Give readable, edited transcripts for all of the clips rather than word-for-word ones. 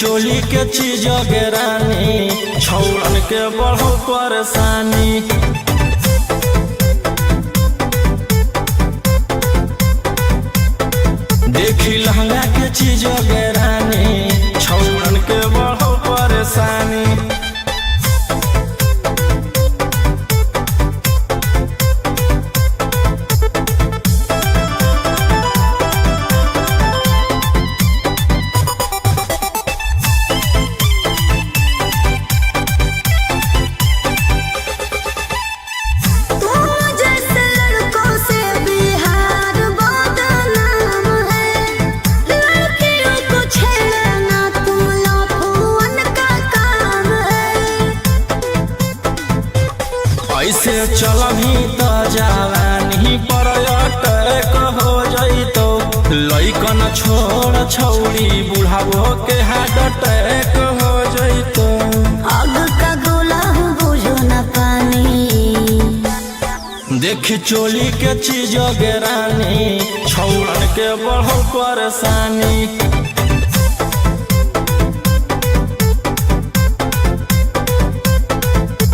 चोली के चीज गे रानी छौड़न के बढ़ो परेशानी। देखी लहंगा के चीज गे रानी छौड़न के बढ़ो परेशानी। ऐसे चलही तो जवानी पर अटैक हो जइतो। लइकन छोड़ छौड़ी बुढ़ावो के हार्ट अटैक हो जइतो। आग का गोला बुझो न पानी। देखी चोली के चीज गे रानी छौड़न के बढ़ो परेशानी।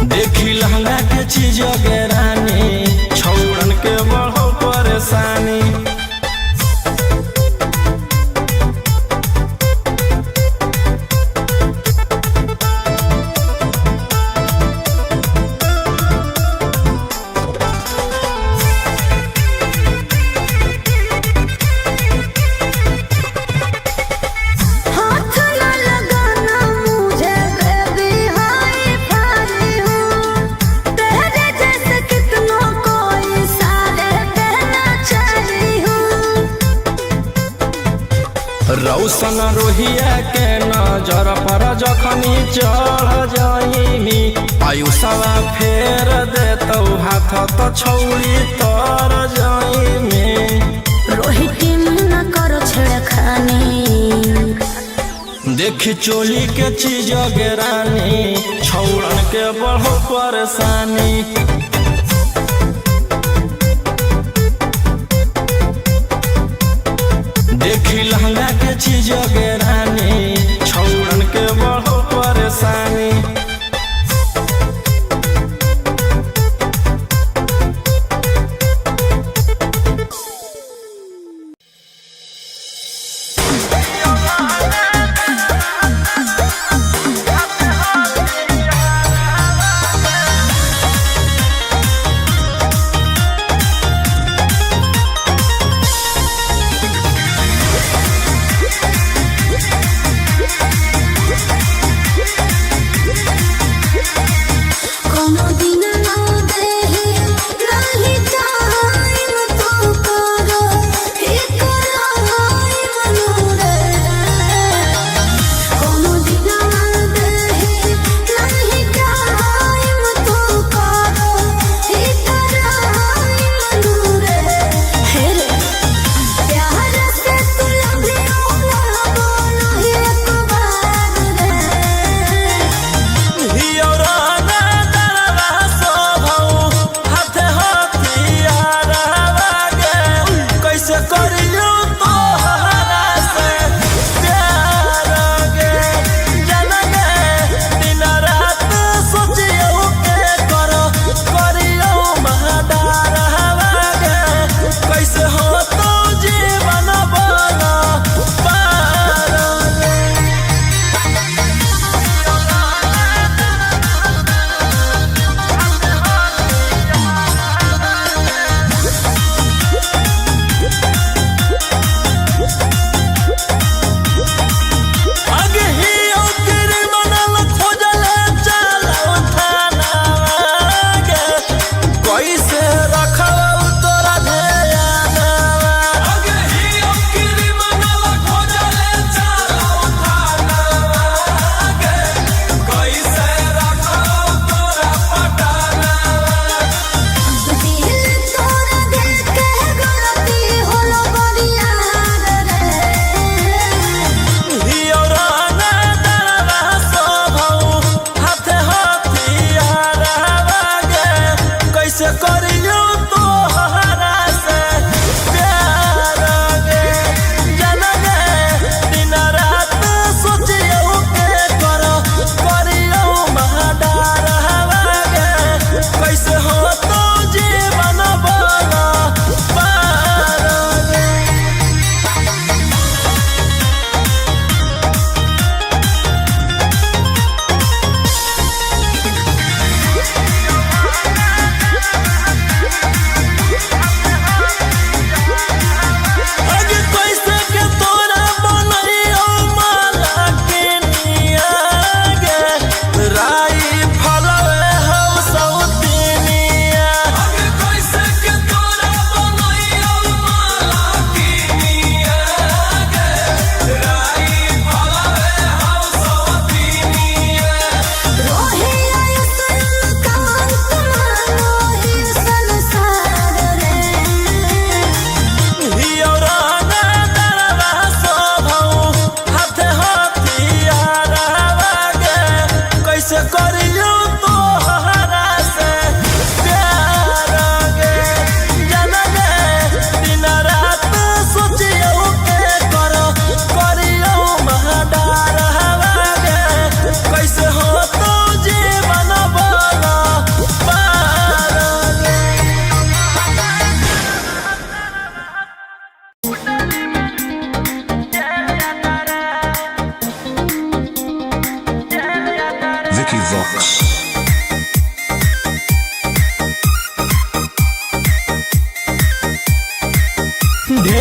देखी लहंगा के चीज गे रानी छौड़न के बढ़ो परेशानी। रौशन रोहिया के नजर पर जखनी चढ़ जाइमी। आयुषवा फेर देतौ हाथ तो छौड़ी तर जाइमी। रोहित न करो छेड़खानी। देखी चोली के चीज गे रानी छौड़न के बढ़ो परेशानी। देखी लहंगा के चीज गे रानी छौड़न के बढ़ो परेशानी।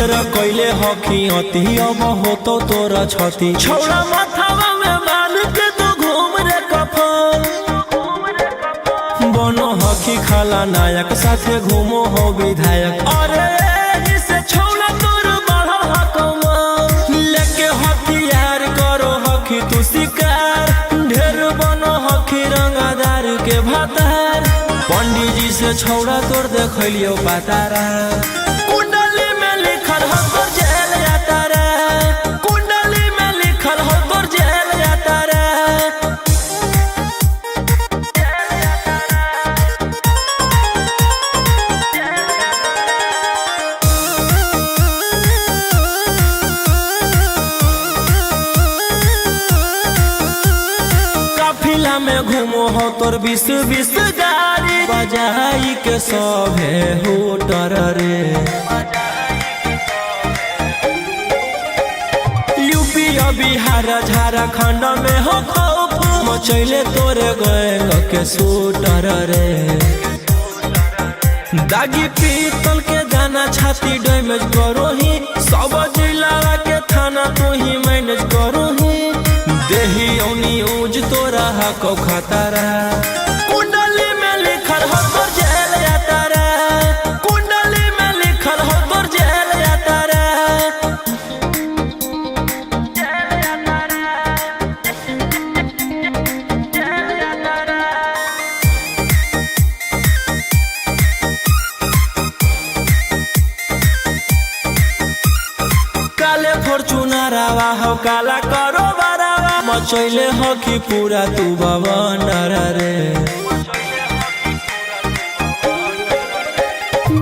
ढेर कैले हकी अति अब हो तो तोरा छती छौड़ा माथावा में बांध के तू घूम रे कफन बनो हकी खाला नायक साथे घूमो हो विधायक अरे से छौड़ा तोर बढ़ो हकमा लेके हथियार करो हकी तू शिकार ढेर बनो हकी रंगादार के भातार पंडित जी से छौड़ा तोर देखलियो पातारा कुंडली में लिखल हो तोर जेल जाता रे कुंडली में लिखल हो तोर जेल जाता रे काफिला में घूमो हो तोर 20-20 गाड़ी बजाई के सभे होटर रे यूपी बिहार झारखंड में हो खौफ मचैले तोरे गैंग के शूटर रे दागी पीतल के दाना छाती डैमेज करो ही सब जिला के थाना तू ही मैनेज करो ही देही औनी ऊज तोरा हको खतरा कुंडली में लिखल हो तोर जेल जाता रे कुंडली में लिखल हो तोर जेल जाता रे काले फॉर्च्यूनरवा हो काला करो मचैले हकी पूरा तू बवनर रे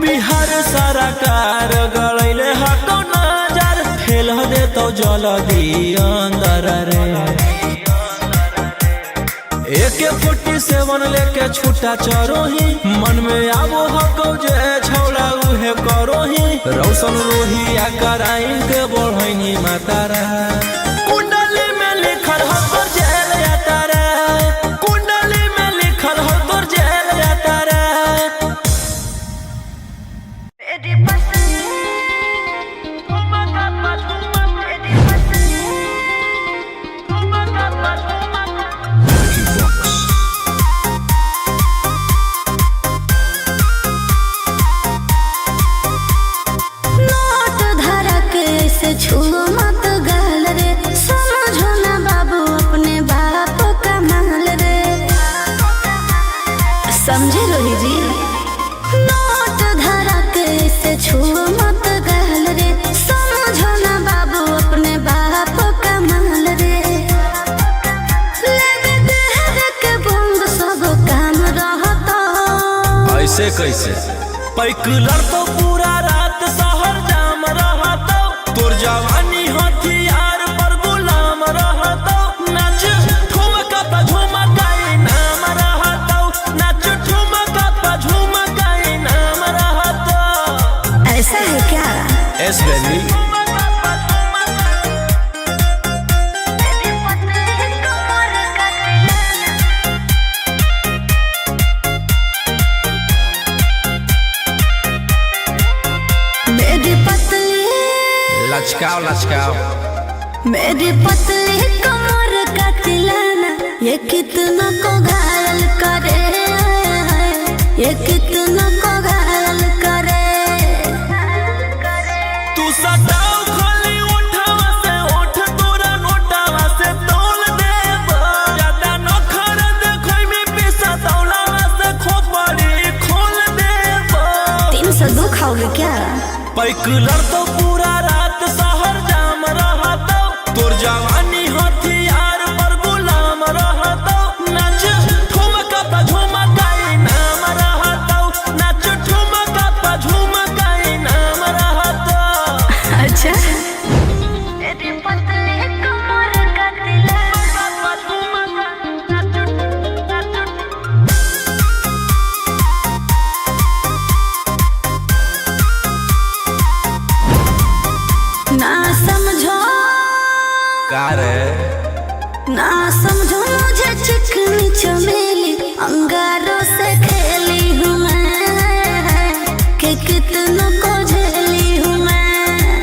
बिहार सरकार गलैले हको नजर फेल दे तो जल्दी अंदर रे AK-47 लेके छूटा चरोही मन में आबो हको जे छौड़ा उहे करोही रौशन रोहिया कराइन के बढ़ैनी मातारा कुंडली में लिखल हो तोर जेल जाता रे कुंडली में लिखल हो तोर जेल जाता रे नोट धरा के से छुओ मत गाल रे समझो ना बाबू अपने बाप का माल रे समझे रोही जी नोट धरा के से छुओ मत गाल रे समझो ना बाबू अपने बाप का माल रे लेवे देह के बंद सब काम रहता ऐसे कैसे पैकुलर तो पूरा रात शहर जाम रहता तोर जवानी हथियार पर गुलाम रहता नाच ठुमका पे झुमकाई नाम रहता नाच ठुमका पे झुमकाई नाम रहता ऐसा है क्या एस बेबी मेरी पतली लचकाओ लचकाओ मेरी पतली कमर का तिलाना ये कितना को घायल करे ये कितना को घायल करे तू सटाओ खाली उठावा से उठ तोरा नोटावा से तोल देब ज्यादा नखर देखै में पैसा तौलावा से खोपड़ी खोल देब 302 खाओगे क्या पैकुलर तो पूरा रात शहर जाम रहता तोर जवानी हथियार पर गुलाम रहता नाच ठुमका पे झुमकाई नाम रहता नाच ठुमका पे झुमकाई नाम रहता अच्छा मेरी पतली कमर का ना समझो का रे ना समझो मुझे चिकनी चमेली अंगारों से खेली हूँ मैं कि कितनों को झेली हूँ मैं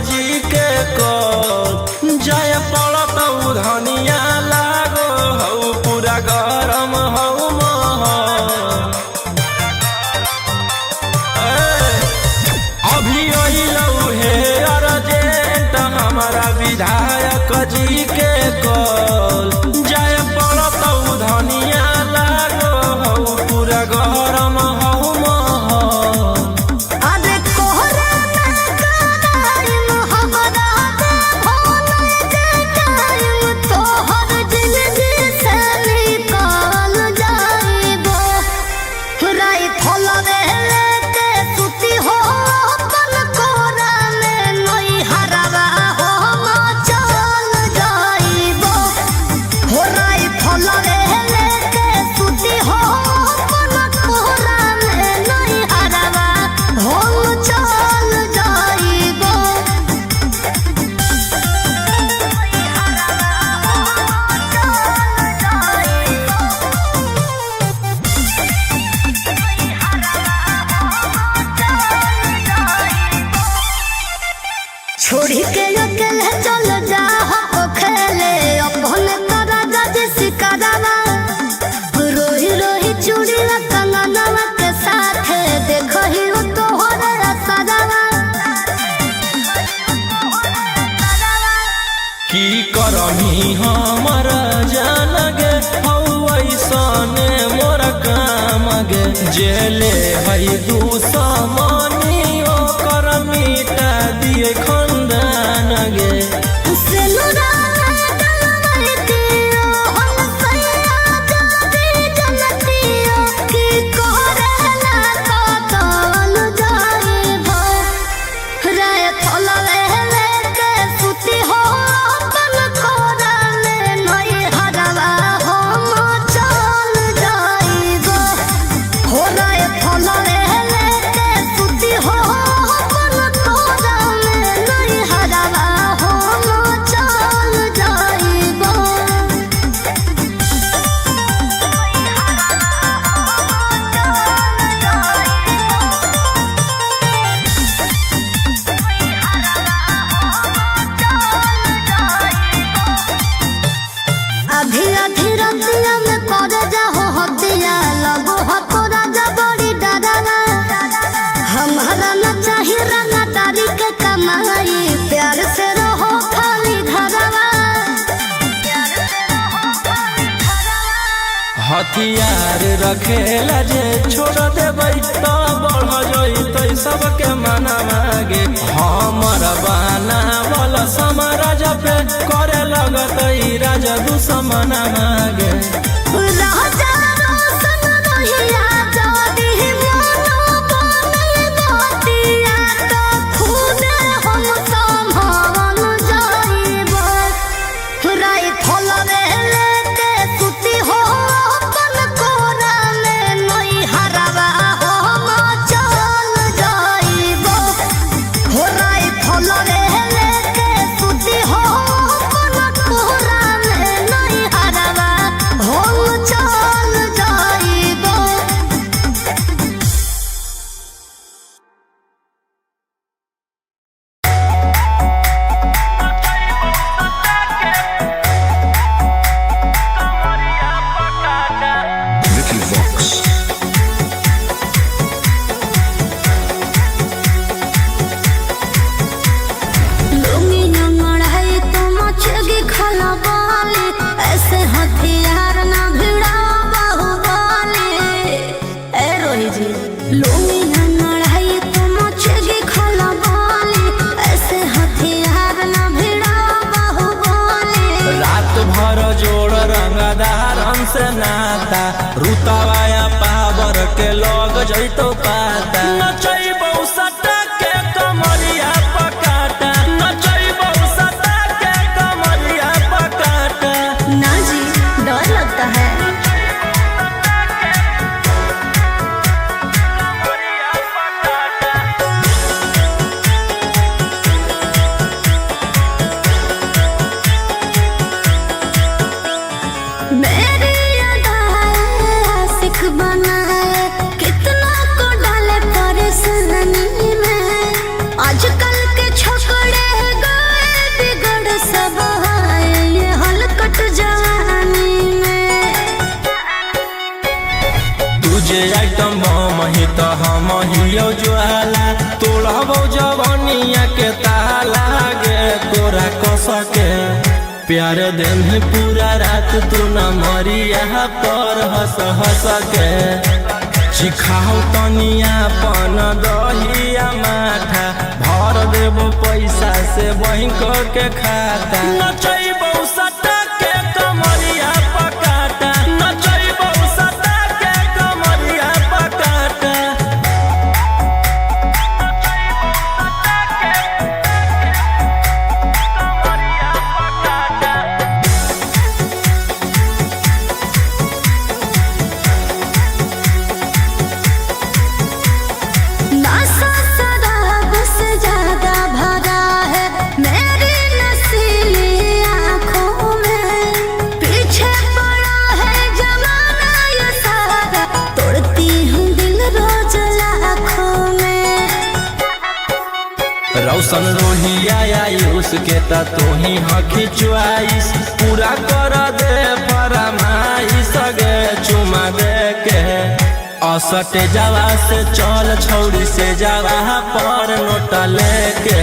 जी के कल जय पड़त धनिया लागो हऊ पूरा गरम हऊ अभी अइलऊ हे अर्जेंट हमारा विधायक जी के कल जय पड़त धनिया लागो हऊ पूरा गरम हऊ छोड़ी के अकेले चल जा हो खेले अपने तारा जज सिकरावा रोही रोही चूड़ी कंगनवा के साथ देखो ही तो हो रे सजावा की करही हमर जान गे हौ ऐसने मोर काम गे जेले हई दुश्मनी ओकर मिटा दिए खंदान गे हथियार रखेला जे छोड़ देबै तो बढ़ जइतै सबके मना मागे हमर बाना वाला समाराज पे करे लगतै राजा दुश्मन मागे से नाता रुतवाया पावर के लग जइतो पाता नचैबौ सटा के कमरिया पकाटा नचैबौ सटा के कमरिया पकाटा ना जी डर लगता है बना है कितना को डाले परेशान जवनिया के ताला गे तोरा कस के प्यार दिन पूरा रात तू न मरिया पर हंस हंस के सिखाओ तनिया पन दहिया माथा भर देबो पैसा से बैंक के खाता नचैबो सटा के कमरिया पकाटा नचैबो सटा के कमरिया पकाटा रौशन रोहिया आयुष के ता तोही हकी च्वाइस पूरा कर दे फरमाइश गे चुमा दे के असटे जावा से चल छौड़ी से जावा पर नोट लेके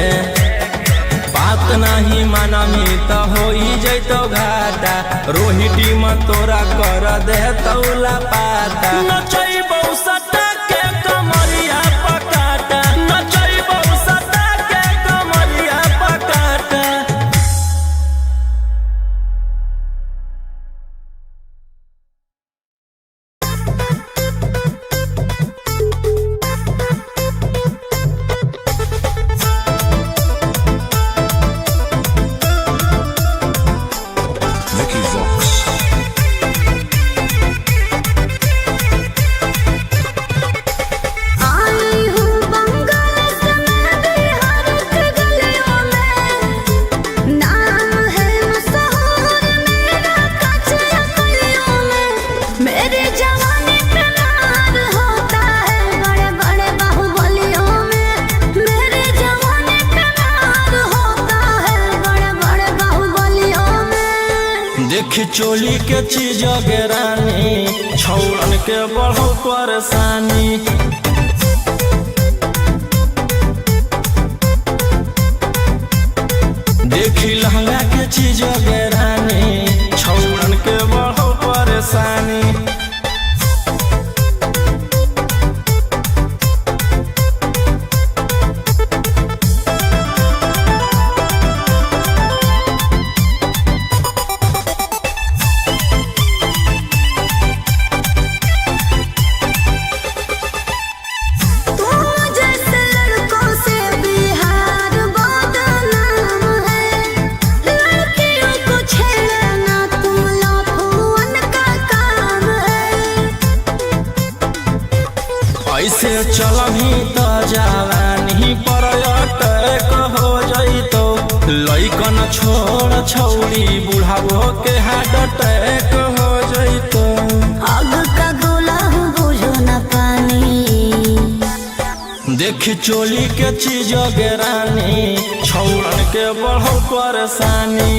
बात नहीं मानमी तो होई जैतो घाटा रोहिटी में तोरा कर दे तौला पाता नचैबो सटा के कमरिया पकाटा नचैबो सटा के कमरिया पकाटा देखी चोली के चीज रानी छौड़न के बढ़ो परेशानी देखी लहंगा के चीज रानी छौड़न के बढ़ो परेशानी ऐसे चलही तो जवानी पर अटैक हो जइतो लइकन छोड़ छौड़ी बुढ़ावो के हार्ट अटैक हो जइतो आग का गोला बुझो न पानी देखी चोली के चीज रानी छौड़न के बढ़ो परेशानी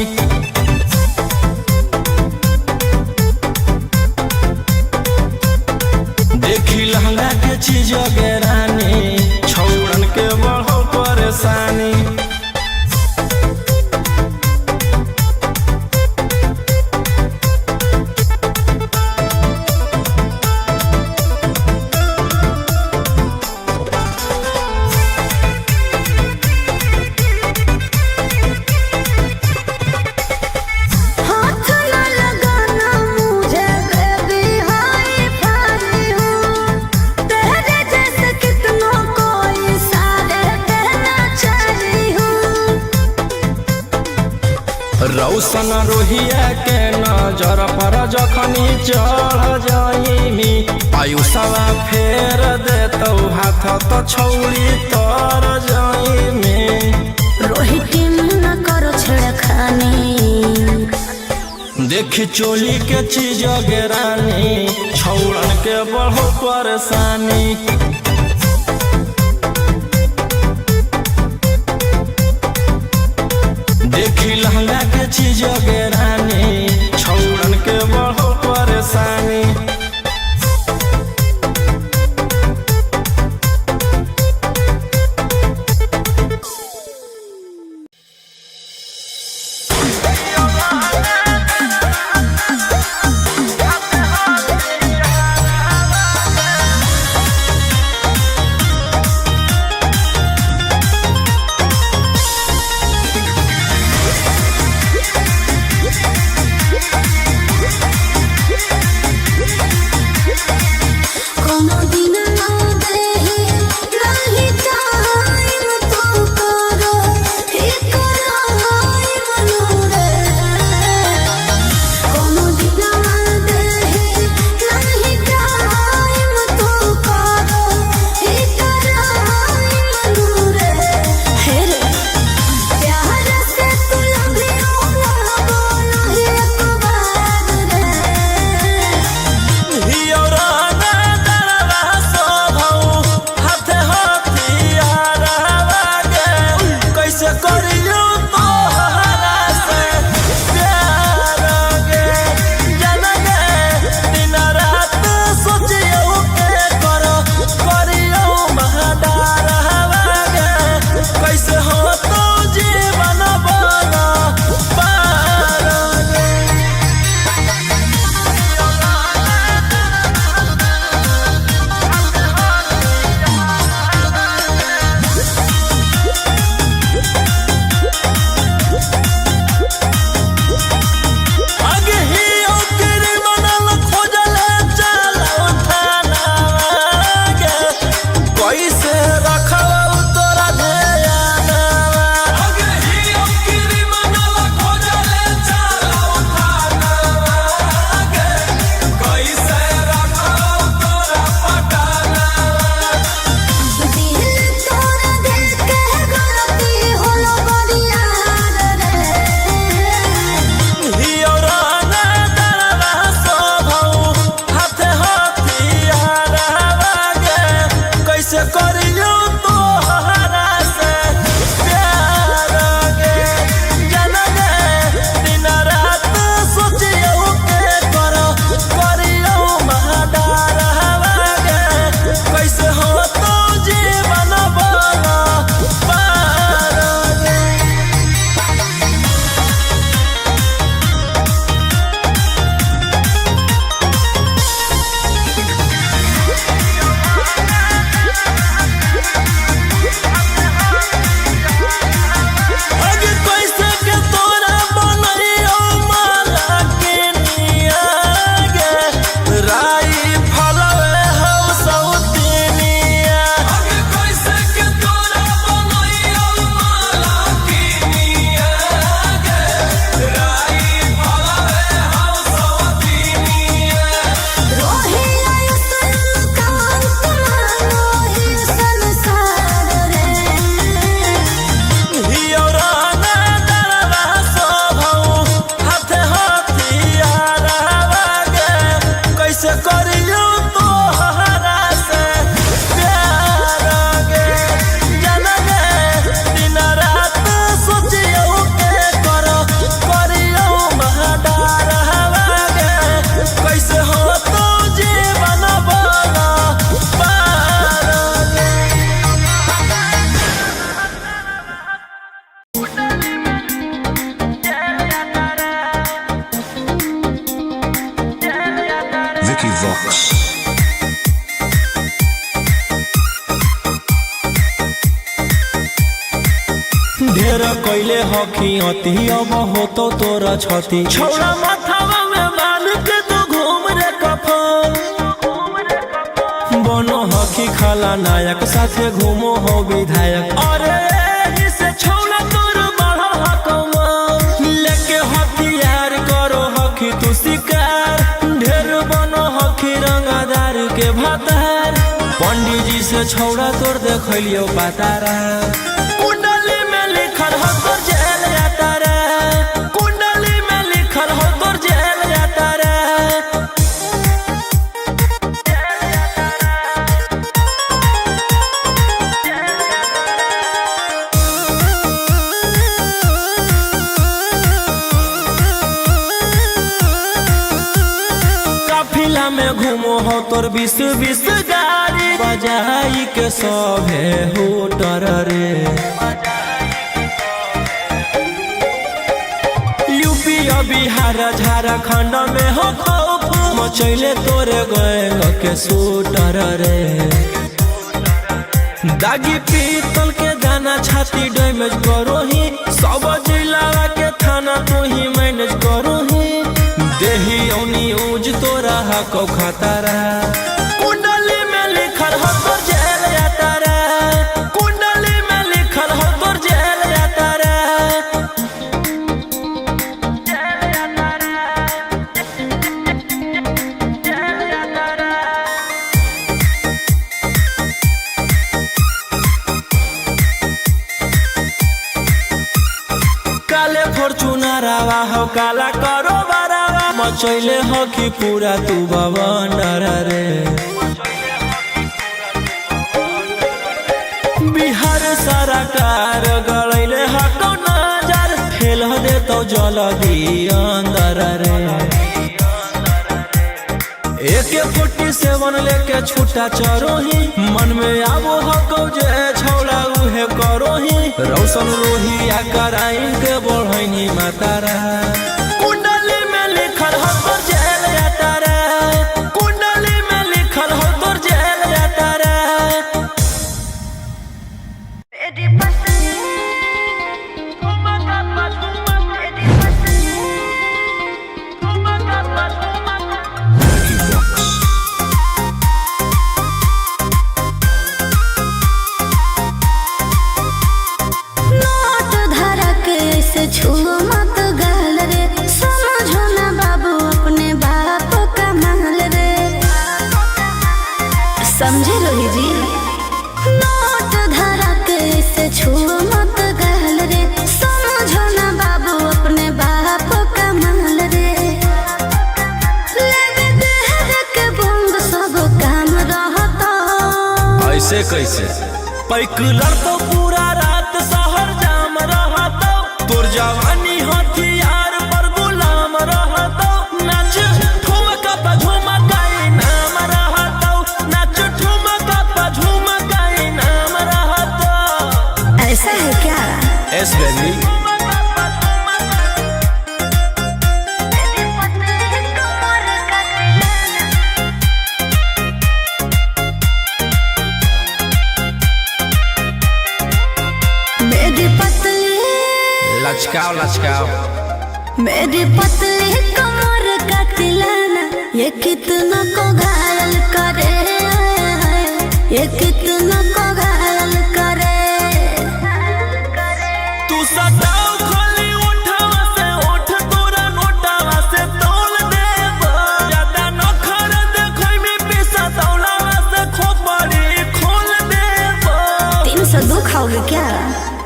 देखी लहंगा के चीज रानी छौड़न के बढ़ो परेशानी रौशन रोहिया के नजर पर जखनी चढ़ जाइमी आयुषवा फेर देतौ हाथ तो छौड़ी तर जाइमी रोहिटी न करो छेड़खानी देखी चोली के चीज रानी छौड़न के बढ़ो परेशानी देखी लहंगा के चीज रानी छौड़न के बढ़ो परेशानी ढेर कैले हकी अति अब हो तो तोरा छती छौड़ा माथावा में बांध के तो घूम रे कफन बनो हकी खाला नायक साथे घूमो हो विधायक अरे जिसे छौड़ा तोर बढ़ल हकमा लेके हथियार करो हकी तू शिकार ढेर बनो हकी रंगदार के भातार पंडित जी से छौड़ा तोर देखलियो बातारा कुंडली में लिखल हो तोर जेल जाता रे कुंडली में लिखल हो तोर जेल जाता रे काफिला में घूमो हो तोर 20 गाड़ी बजाई के सभे होटर रे यूपी बिहार झारखंड में हो खौफ मचैले तोरे गैंग के शूटर रे दागी पीतल के दाना छाती डैमेज करो ही सब जिला के थाना तू ही मैनेज करो ही देही औनी ऊज तोरा हको खतरा कुंडली में लिखल हो तोर जेल जाता रे कुंडली में लिखल हो तोर जेल जाता रे काले फॉर्च्यूनर आवा हो काला करो बरावा मचैले हो कि पूरा तू बवंडर रे बिहार सरकार गलैले हको नजर फेल दे तो जल्दी अंदर रे AK-47 लेके छूटा चरोही मन में आबो हको जे छौड़ा उहे करोही रौशन रोहिया कराइन के बढ़ैनी मातारा कुंडली में लिखल हो तोर जेल जाता रे कुंडली में लिखल हो तोर जेल जाता रे नोट धरा के ऐसे छुओ मत गाल रे समझो ना बाबू अपने बाप का माल रे समझे रोही जी नोट धरा के ऐसे छुओ मत गाल रे समझो ना बाबू अपने बाप का माल रे लेवे देहर के बंग सब काम रहता ऐसे कैसे पैकलर तो पूरा रात शहर जाम रहतो तोर जवानी हथियार पर गुलाम रहतो नाच ठुमका पे झुमकाई नाम रहतो नाच ठुमका पे झुमकाई नाम रहतो ऐसा है क्या एस बेबी मेरी पतली लचकाओ लचकाओ मेरी पतली कमर का तिलाना ये कितना को घायल करे ये कितना को घायल करे तू सटाओ खोली उठावा से उठ तोरा नोटावा से तोल देबो ज्यादा नखर देखै में पैसा तौलावा से खोपड़ी खोल देबो 302 खाओगे क्या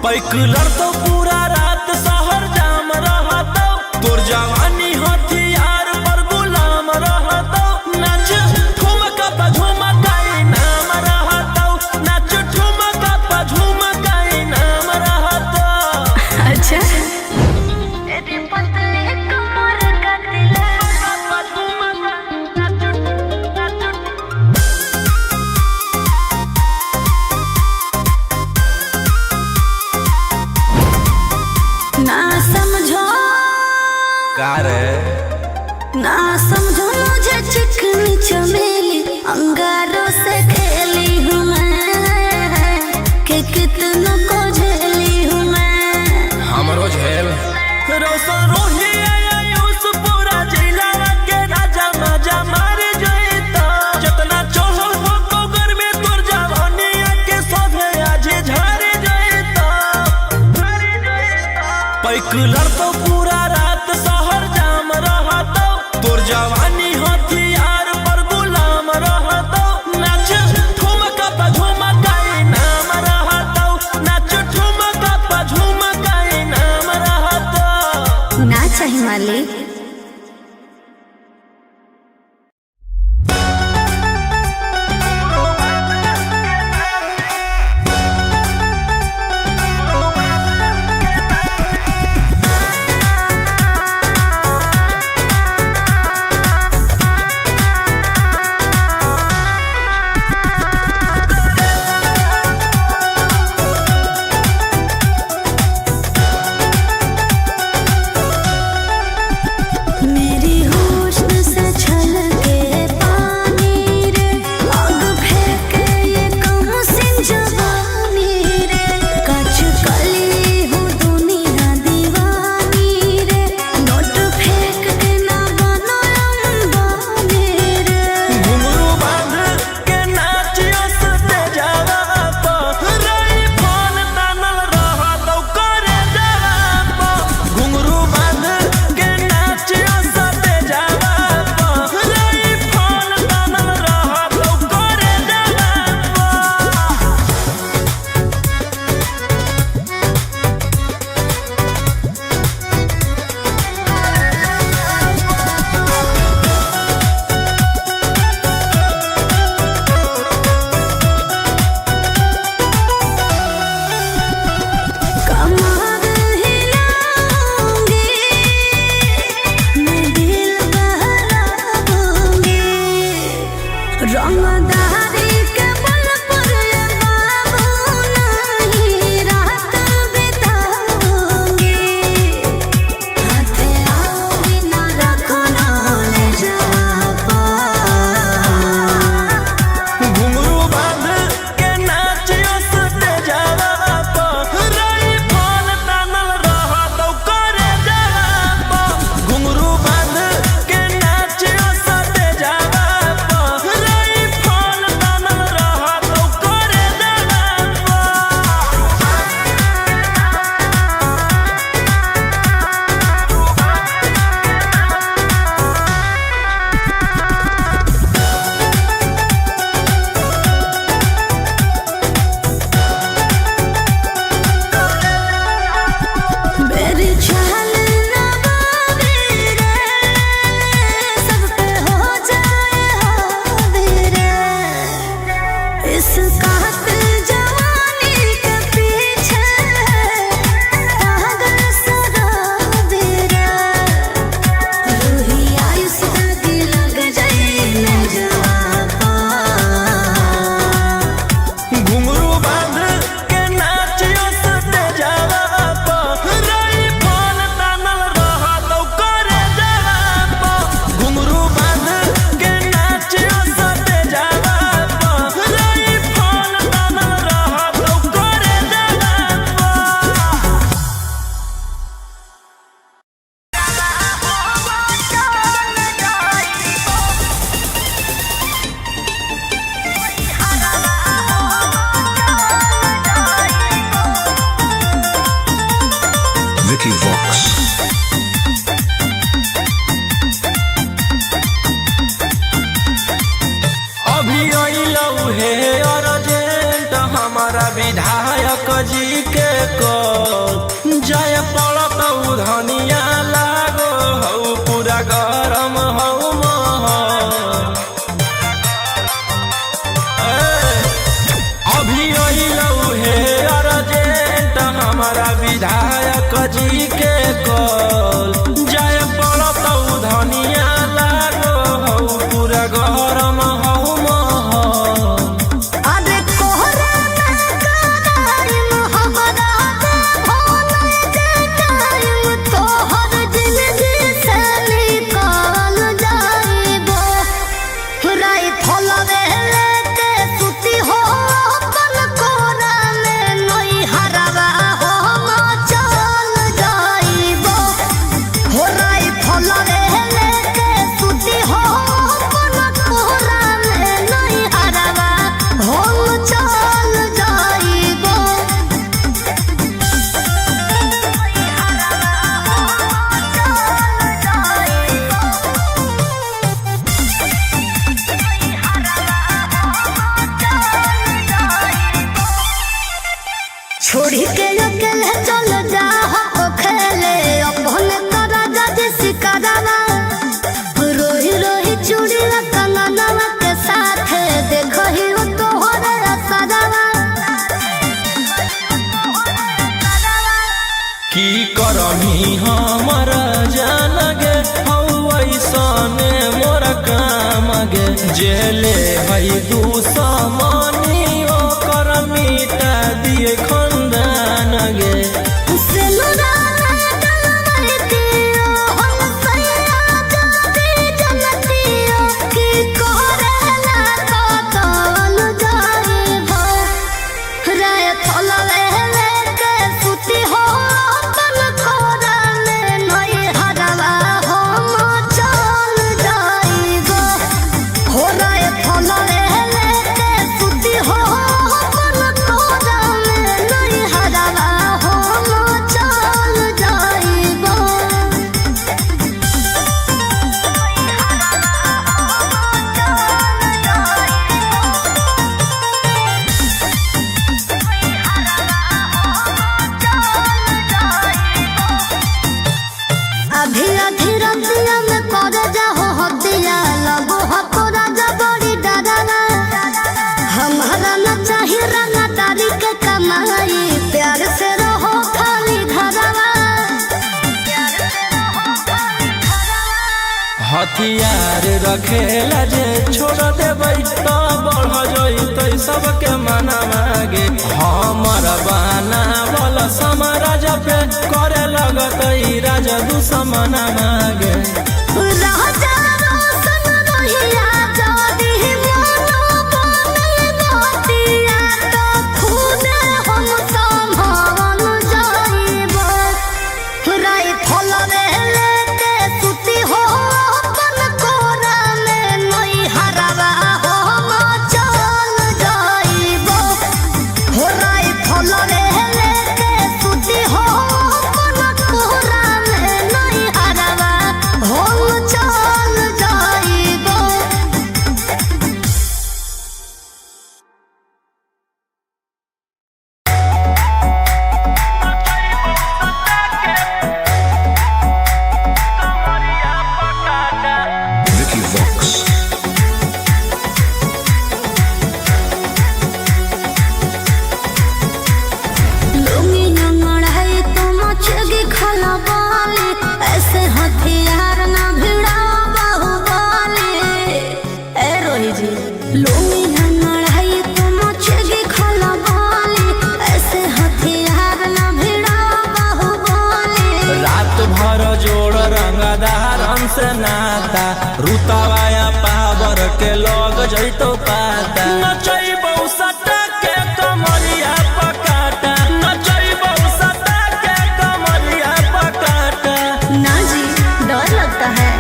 पैकलर तो पूरा रात शहर जाम रहतो तोर जवानी हथियार पर गुलाम रहतो नाच ठुमका पे झुमकाई नाम रहतो नाच ठुमका पे झुमकाई नाम रहतो अच्छा मेरी पतली कमर का ना समझो का रे ना समझो मुझे चिकनी चमेली अंगारों से खेली हूँ मैं कि कितना को झेली हूँ मैं पैकुलर तो पूरा रात शहर जाम रहतो, तोर जवानी हथियार पर गुलाम रहतो। नाच ठुमका पा झुमकाई नाम रहतो, नाच ठुमका पा झुमकाई नाम रहतो। ना चाहिए मालिक। विधायक जी के कॉल जय पड़त धनिया लागो हऊ पूरा गरम हऊ महल। अभी अइलऊ हे अर्जेंट हमारा विधायक जी के कॉल जय पड़त धनिया लागो हऊ पूरा गरम हऊ महल। अकेले चल जा हो खेले अपने तोरा जज सिकरवा रोही रोही चूड़ी कंगनवा के साथ देखो ही तोहरे असरवा की करमी हमर जान गे ऐसने मोर काम गे जेले है दुश्मनी ओकर मिटा दिए खंदान गे हथियार रखेला जे छोड़ देबै तो बढ़ जइतै सबके मना मागे हमर बनावल समाराज पे करे लगतै राज दुश्मन मागे से नाता रुतवाया पावर के लोग जइतो पाता नचैबौ सटा के कमरिया पकाटा नचैबौ सटा के कमरिया पकाटा ना जी डर लगता है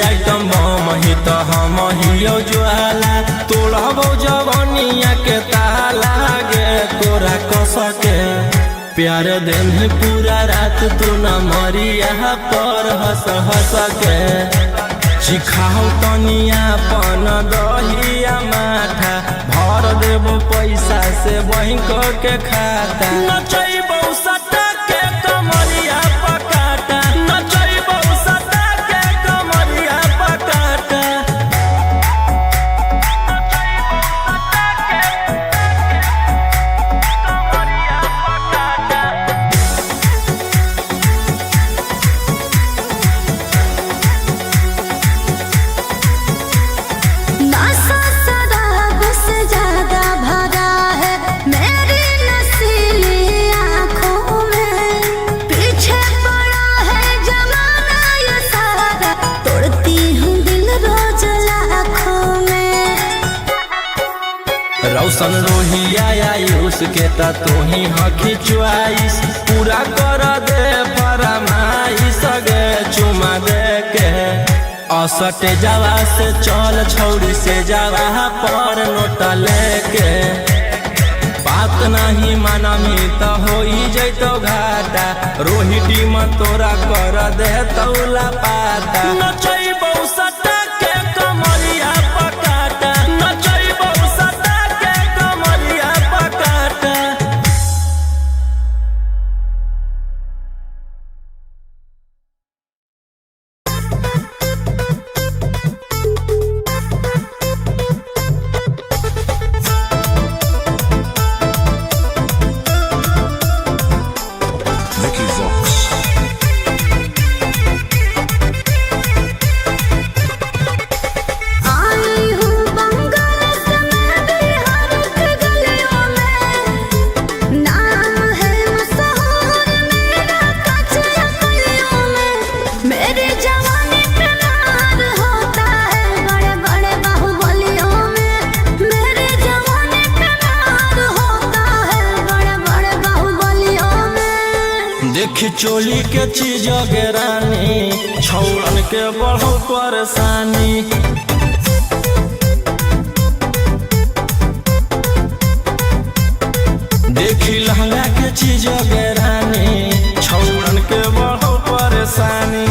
आइटम मही तो हम हियो ज्वाला तोड़बो जवनिया के ताला गे तोरा कस के प्यार दिन पूरा रात तू न मरिया पर हंस हंस के सिखाओ तनिया पन दहिया माथा भर देबो पैसा से बैंक के खाता नचैबौ सटा के कमरिया पकाटा नचैबौ सटा के कमरिया पकाटा से ज्यादा भरा है मेरी नसीली के ता तू ही हकी च्वाइस पूरा कर दे फरमाइश गे चुमा दे के असटे जावा से चल छौड़ी से जावा पर नोट लेके बात नहीं मानमी तो हो जैतो घाटा रोहिटी में तोरा कर दे तौला पाता नचैबौ सटा के कमरिया पकाटा नचैबौ सटा के कमरिया पकाटा। देखी चोली के चीज गे रानी छौड़न के बढ़ो परेशानी देखी लहंगा के चीज गे रानी छौड़न के बढ़ो परेशानी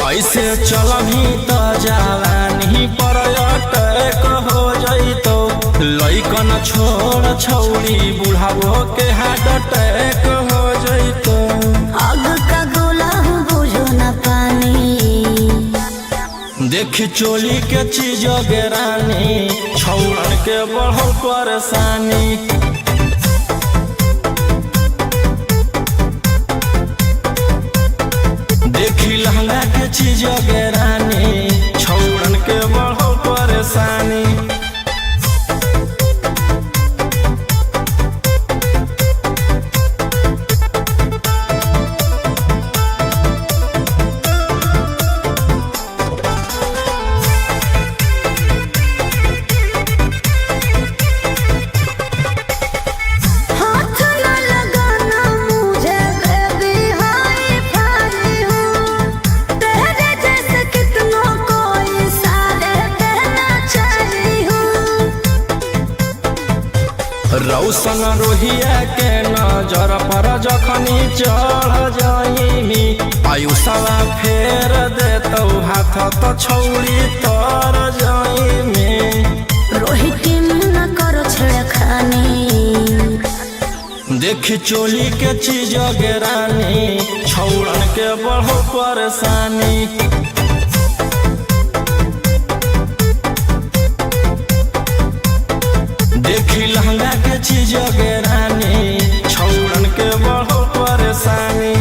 ऐसे चलही तो जवानी पर अटैक हो जइतो लइकन छोड़ छौड़ी बुढ़ावो के हार्ट अटैक हो जइतो आग का गोला बुझो न पानी देखी चोली के चीज गे रानी छौड़न के बढ़ो परेशानी देखी लहंगा के चीज गे रानी छौड़न के बढ़ो परेशानी रौशन रोहिया के नजर पर जखनी चढ़ जाइमी आयुषवा फेर देतौ हाथ तो छौड़ी तर जाइमी रोहिटी न करो छेड़खानी देखी चोली के चीज गे रानी छौड़न के बढ़ो परेशानी देखी लहंगा के चीज गे रानी छौड़न के बढ़ो परेशानी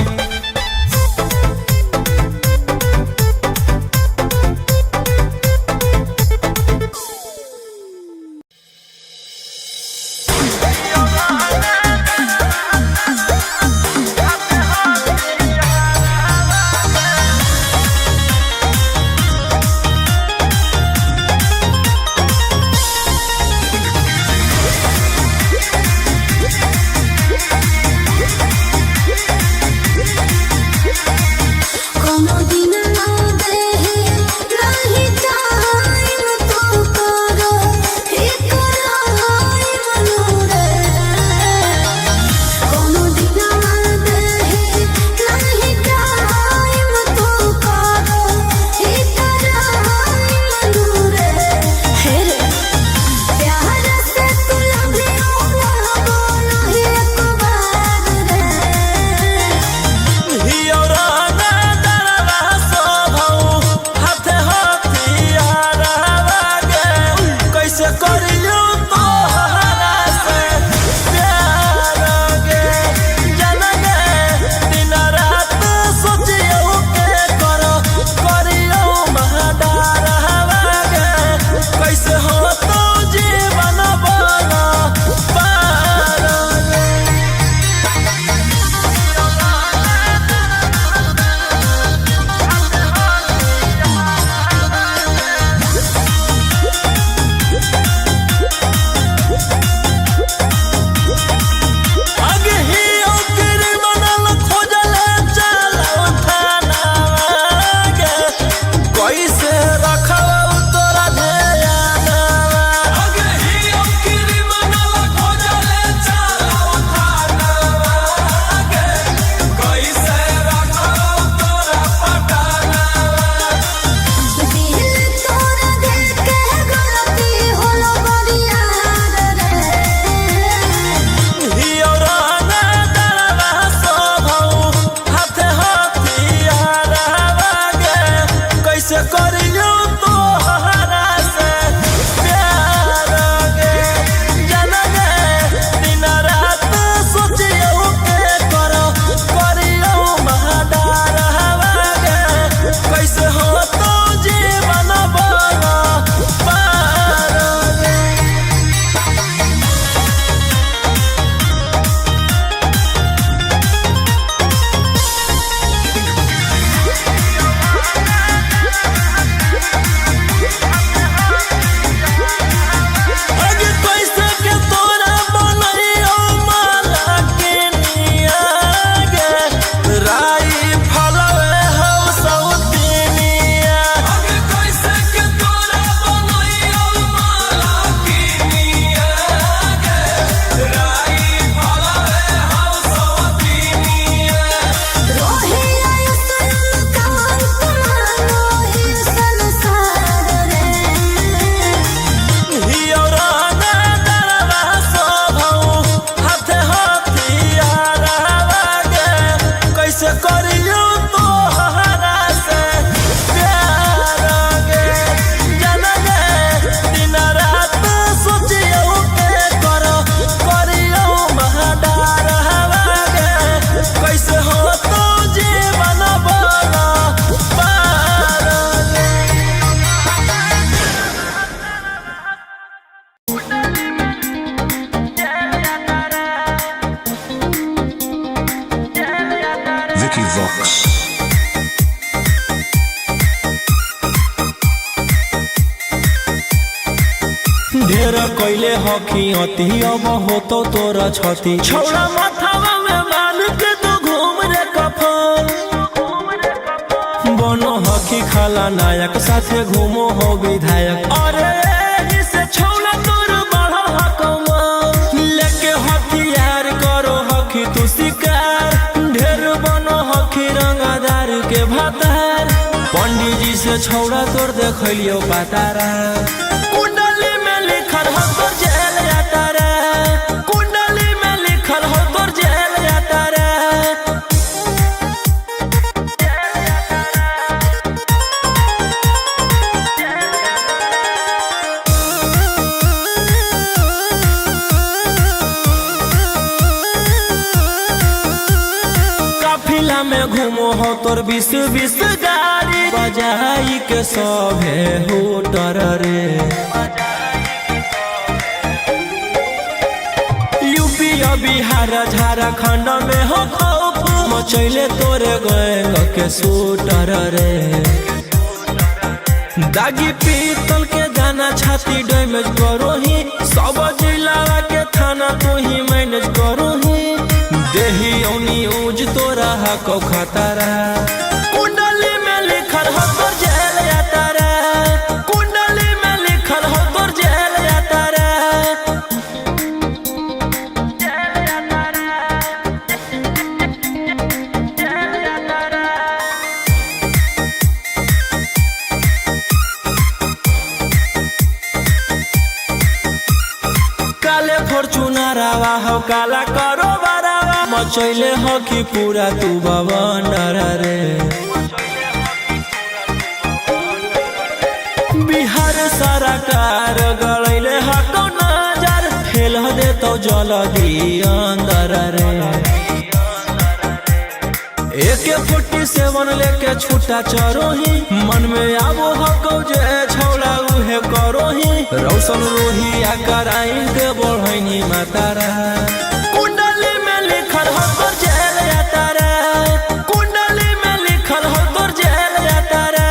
कैले हकी अति अब होतो तोरा छती छौड़ा माथावा में मान के तू घूम रे कफन बनो हकी खाला नायक साथे घूमो हो विधायक अरे इसे छौड़ा तोर बढ़ा हकमा लेके हथियार करो हकी तू शिकार ढेर बनो हकी रंगदार के भातार पंडित जी से छौड़ा तोर देखलियो पातारा कुंडली में लिखल हो तोर जेल जाता रे कुंडली में लिखल हो तोर जेल जाता रे काफिला में घूमो हो तोर 20-20 गाड़ी बजाई के सभे होटर रे यूपी बिहार झारखंड में हो खौफ मचैले तोरे गैंग के शूटर रे दागी पीतल के दाना छाती डैमेज करो ही सब जिला के थाना तू ही मैनेज करो ही देही औनी ऊज तोरा हको खतरा कुंडली में लिखल हो तोर जेल जाता रे कुंडली में लिखल हो तोर जेल जाता रे काले फॉर्च्यूनर आवा हो काला करो बरावा मचैले हो कि पूरा तू बवंडर रे बिहार सरकार गड़ैले हको नजर फेल दे तो जल्दी अंदर रे AK-47 लेके छूटा चरोही मन में आबो हको जे छौड़ा उहे करोही रौशन रोहिया कराइन के बढ़ैनी मातारा कुंडली में लिखल हो तोर जेल जाता रे कुंडली में लिखल हो तोर जेल जाता रे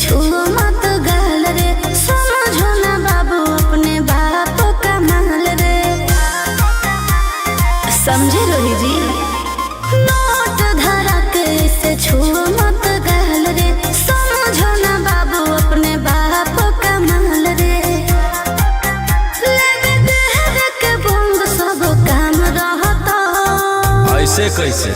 छुओ मत गाल रे समझो ना बाबू अपने बाप का माल रे समझे रोही जी नोट धरा के से छुओ मत गाल रे समझो ना बाबू अपने बाप का माल रे लेवे देहर के बंग सब काम रहता ऐसे कैसे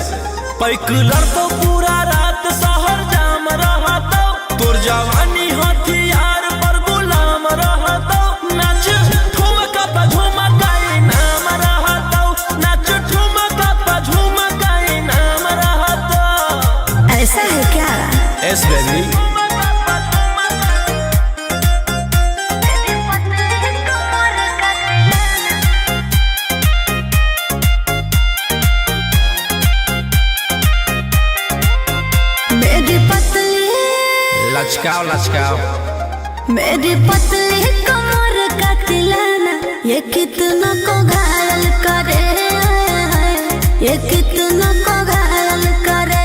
पैकलर तो पूरा रात शहर जाम रहता तोर जवानी हथियार पर गुलाम रहता नाच ठुमका पे झुमकाई नाम रहता नाच ठुमका पे झुमकाई नाम रहता ऐसा है क्या एस बेबी लचकाओ लचकाओ मेरी पतली कमर का तिलाना ये कितना को घायल करे ये कितना को घायल करे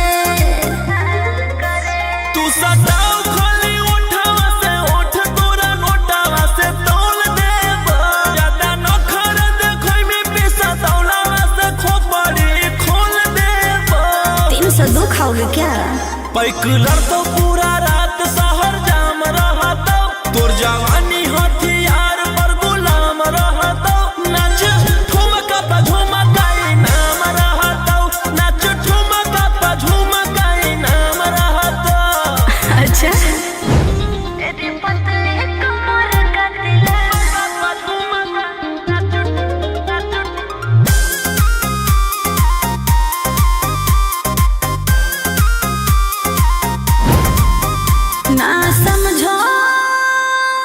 तू सताओ खाली उठावा से उठ तोरा नोटावा से तौल देब ज्यादा नखर देखै में पैसा तौलावा से खोपड़ी खोल देब 302 खाओगे क्या पैकलर तो पूरा रात शहर जाम रहता तोर जवानी हथियार पर गुलाम रहता नाच ठुमका पे झुमकाई नाम रहता नाच ठुमका पे झुमकाई नाम रहता अच्छा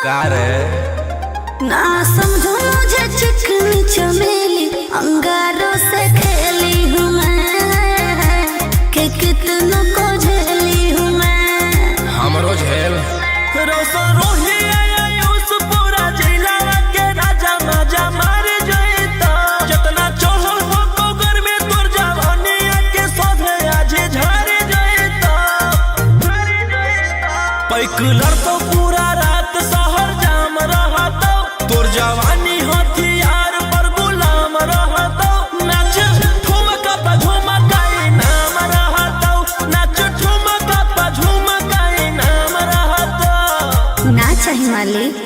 का रे ना समझो मुझे चिकनी चमेली अंगारों से खेली हूँ मैं कि कितनों को झेली हूँ मैं रोशन रोही आयुष पूरा जिला के राजा माजा मार जइता जितना चढ़ल हो कोगर में तोर जवानी के सोधे आज झर जइता पैक लड़तो पूरा रात शहर जाम रहतो तोर जवानी हथियार पर गुलाम रहतो नाच ठुमका पे झुमका नाम रहतो नाच ठुमका पे झुमका नाम रहतो ना चाहिए मालिक।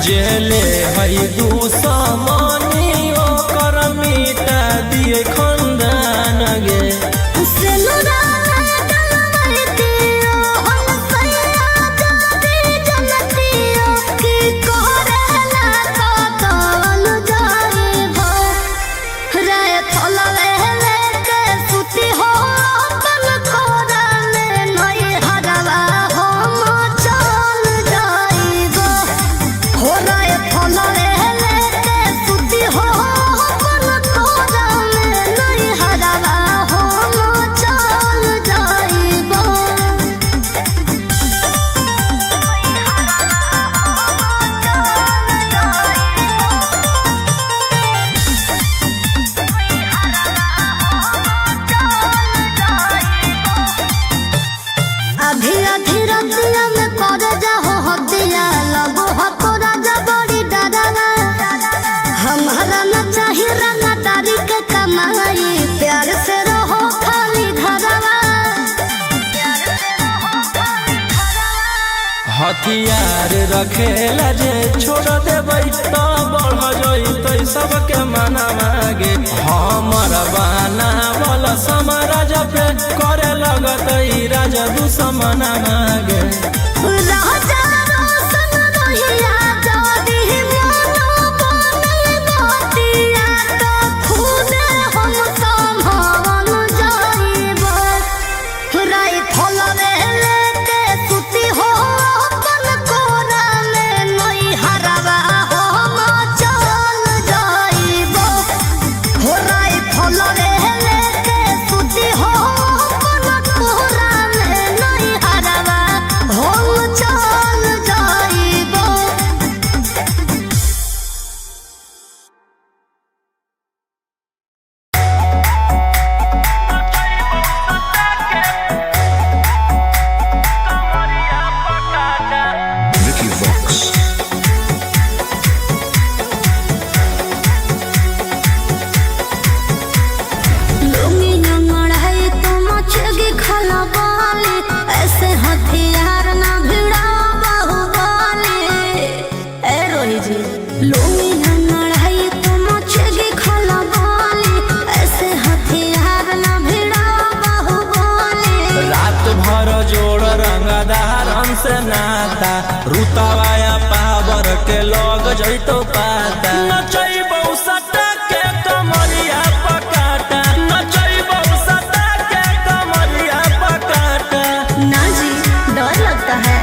जेले हई दुश्मनी ओकर मिटा दिए खंदान गे हथियार रखेला जे छोड़ देबै तो बढ़ जइतै सबके मना मागे हमर बाना वाला समाराज पे करे लगतै राजा दुश्मन मागे नाता रुतवाया पावर के लग जइतो पाता नचैबौ सटा के कमरिया पकाटा नचैबौ सटा के कमरिया पकाटा ना जी डर लगता है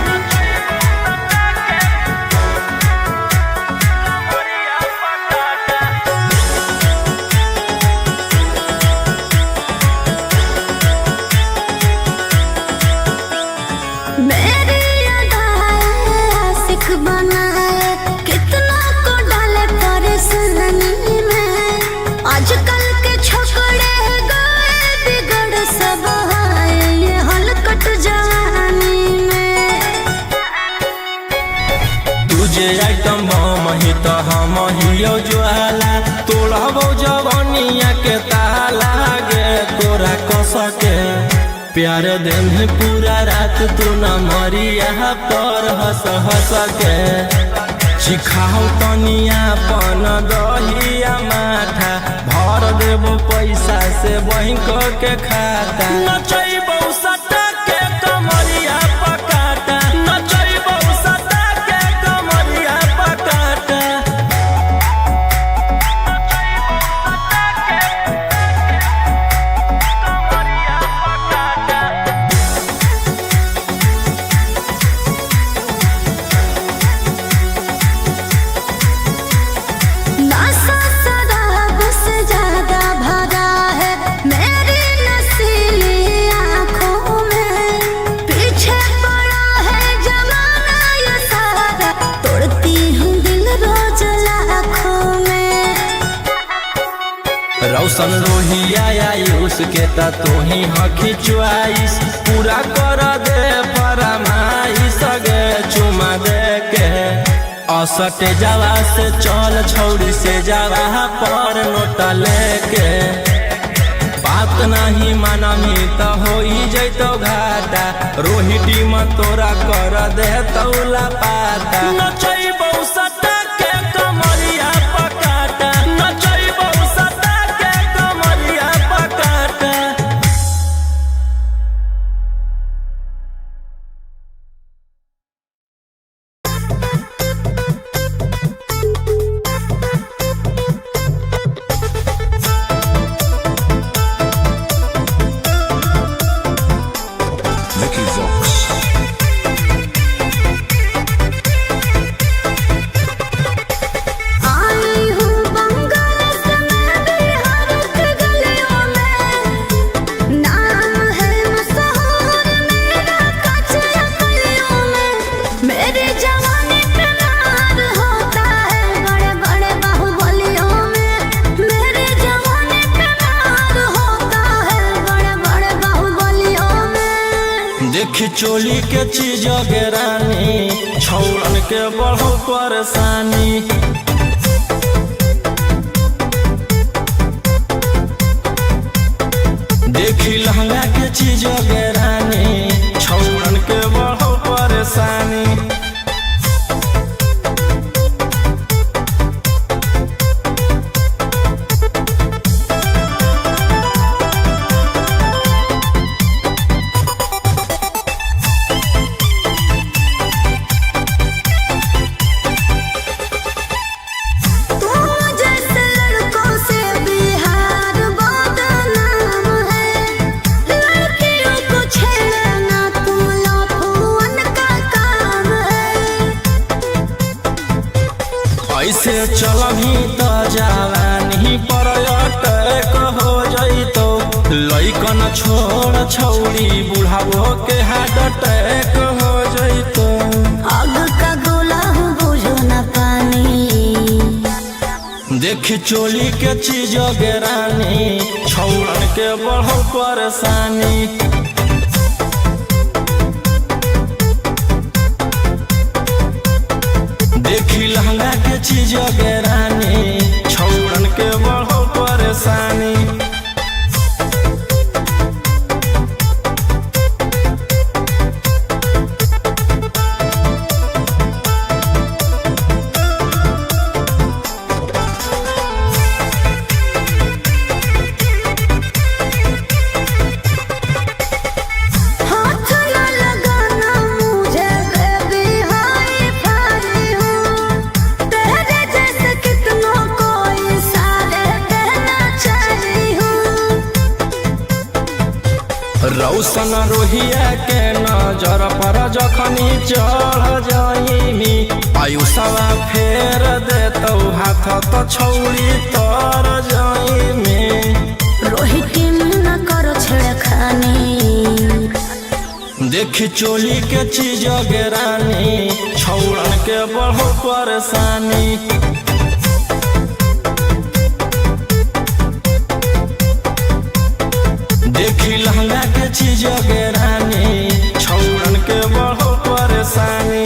तो हम हियो ज्वाला तोड़बो जवनिया के ताला गे तोरा कसके प्यार दिन पूरा रात तू न मरिया पर हंस हंस के सिखाओ तनिया पन दहिया माथा भर देबो पैसा से बैंक के खाता नचैबौ सटा के कमरिया पकाटा नचैबौ सटा के कमरिया पकाटा रौशन रोहिया आयुष के ता तोही हखी च्वाइस पूरा कर दे फरमाइश गे चुमा दे के असटे जावा से चल छौड़ी से जावा पर नोटा लेके बात नहीं मानमी तो हो जैतो घाटा रोहिटी में तोरा कर दे तौला पाता नचैबौ सटा चोली के चीज गे रानी छौड़न के बढ़ो परेशानी। देखी लहंगा के चीज गे रानी छौड़न के बढ़ो परेशानी। ऐसे चलही तो जवानी पर अटैक हो जइतो। लइकन छोड़ छौड़ी बुढ़ावो के हार्ट अटैक हो जइतो। आग का गोला बुझो न पानी। देखी चोली के चीज गे रानी छौड़न के बढ़ो परेशानी। देखी लहंगा के चीज गे रानी छौड़न के बढ़ो परेशानी। रौशन रोहिया के नजर पर जखनी चढ़ जाइमी। आयुषवा फेर देतौ हाथ तो छौड़ी तर जाइमी। रोहित न करो छेड़खानी। देखी चोली के चीज गे रानी छौड़न के बढ़ो परेशानी। देखी लहंगा के चीज गे रानी छौड़न के बढ़ो परेशानी।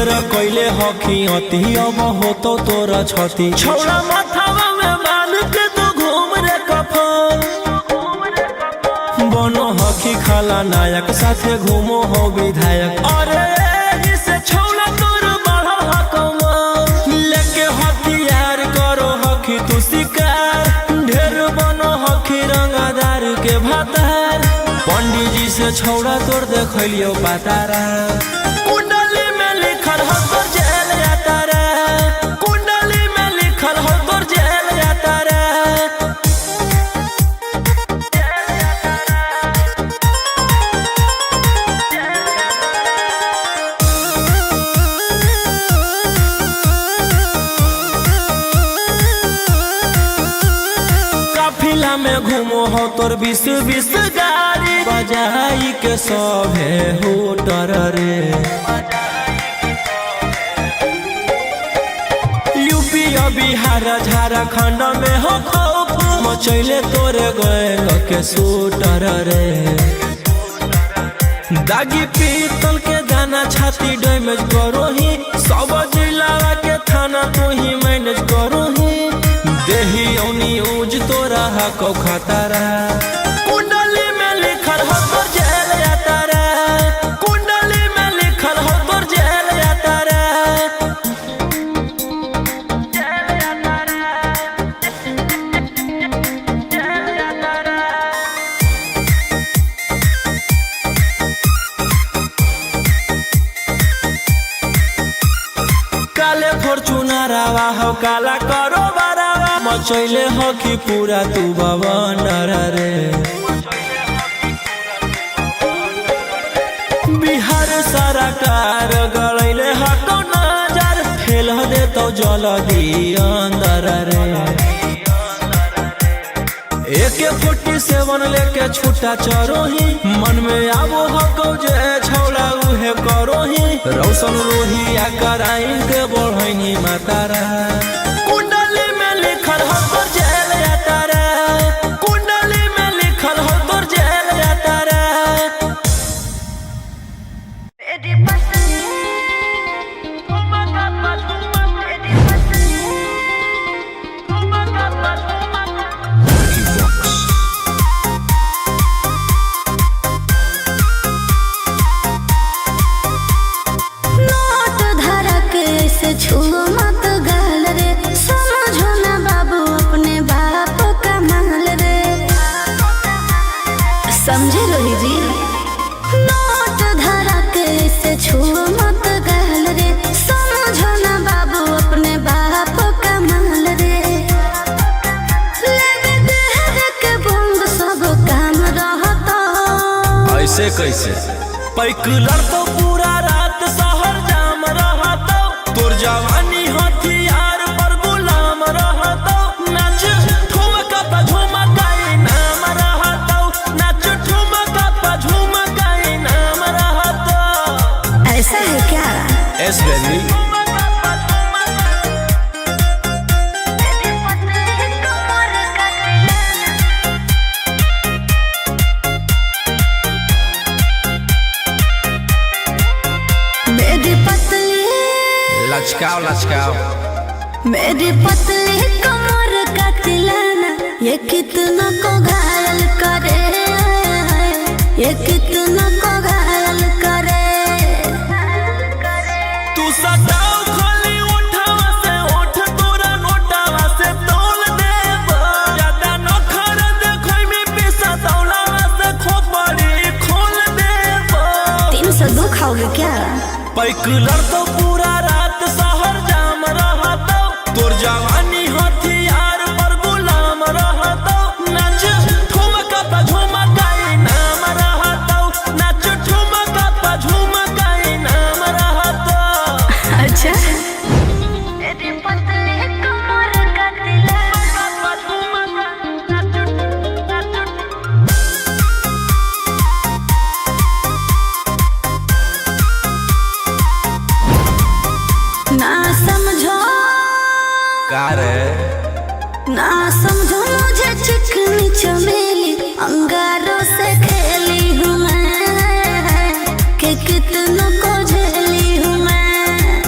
ढेर कैले हखी अति अब होतो तोरा छती छौड़ा माथावा में बांध के तो घूम रे कफन बनो हखी खाला नायक साथे घूमो हो विधायक अरे जिसे छौड़ा तोर बढ़ल हकमा लेके हथियार करो हखी तू शिकार ढेर बनो हखी रंगदार के भातार पंडित जी से छौड़ा तोर देखलियो बातारा कुंडली में लिखल हो तोर जेल यातारा कुंडली में लिखल हो तोर जेल यातारा काफिला में घूमो हो तोर 20 गाड़ी बजाई के सभे होटर रे यूपी बिहार झारखंड में हो खौफ मचैले तोरे गैंग के शूटर रे दागी पीतल के दाना छाती डैमेज करो ही सब जिला के थाना तू ही मैनेज करो ही देही औनी ऊज तोरा हको खतरा कुंडली में लिखल हो तोर जेल यातारा कुंडली में लिखल हो तोर जेल यातारा काले फॉर्च्यूनर आवा हो काला करो बरावा मचैले हो कि पूरा तू बवंडर रे बिहार सरकार गलैले हको नजर फेल दे तो जल्दी अंदर रे AK-47 लेके छूटा चरोही मन में आबो हको जे छौड़ा उहे करोही रौशन रोहिया कराइन के बढ़ैनी मातारा कुंडली में लिखल हो तोर जेल यातारा कुंडली में लिखल हो तोर जेल यातारा नोट धरा के ऐसे छुओ मत गाल रे समझो ना बाबू अपने बाप का माल रे समझे रोही जी नोट धरा के ऐसे छुओ मत गाल रे समझो ना बाबू अपने बाप का माल रे लेवे देहर के बंग सब काम रहता ऐसे कैसे पैकुलर तो पूरा रात शहर जाम रहतो तोर जवानी हथियार पर गुलाम रहतो नाच ठुमका पे झुमकाई नाम रहतो नाच ठुमका पे झुमकाई नाम रहतो ऐसा है क्या एस बेबी मेरी पतली लचकाओ लचकाओ मेरी पतली कमर का तिलाना ये कितना को घायल करे ये कितना को घायल करे तू सटाओ खाली उठावा से उठ तोरा नोटावा से तोल देबो ज्यादा नखर देखै में पैसा तौलावा से खोपड़ी खोल देबो 302 खाओगे क्या पैकुलर तो पूरा रात शहर जाम रहतो तोर जवानी हथियार पर गुलाम रहतो नाच ठुमका पे झुमकाई नाम रहतो नाच ठुमका पे झुमकाई नाम रहतो अच्छा मेरी पतली कमर का तिलाना ना समझो का रे ना समझो मुझे चिकनी चमेली अंगारों से खेली हूँ मैं कि कितनों को झेली हूँ मैं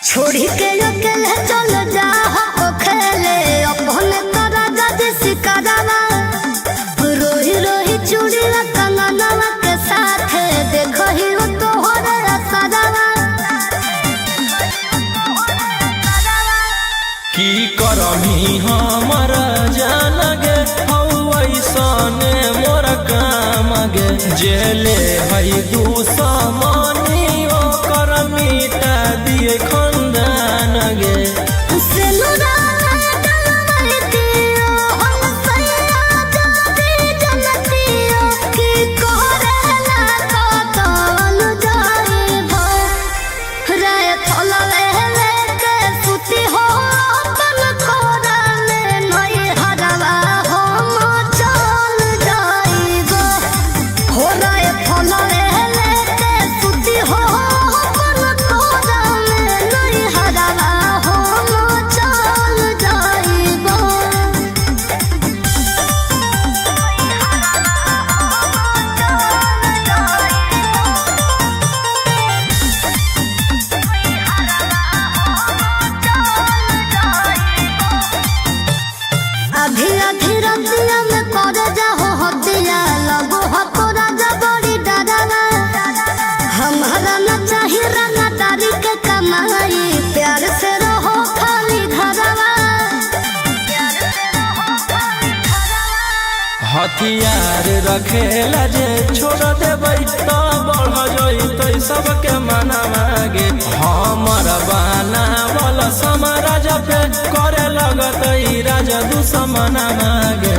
छोड़ी के अकेले चल जा हो खेले अपने तोरा जज सिकरवा रोही रोही चूड़ी कंगनवा के साथ देखो ही तोहरे असरवा की करमी हमर जान गे ऐसने मोर काम गे जेले है दुश्मनी ओकर मिटा दिए खंदान गे हथियार रखेला जे छोड़ देबै तो बढ़ जइतै सबके मना मागे हमर बनावल समाराज पे करे लगतै राजा दुश्मन मागे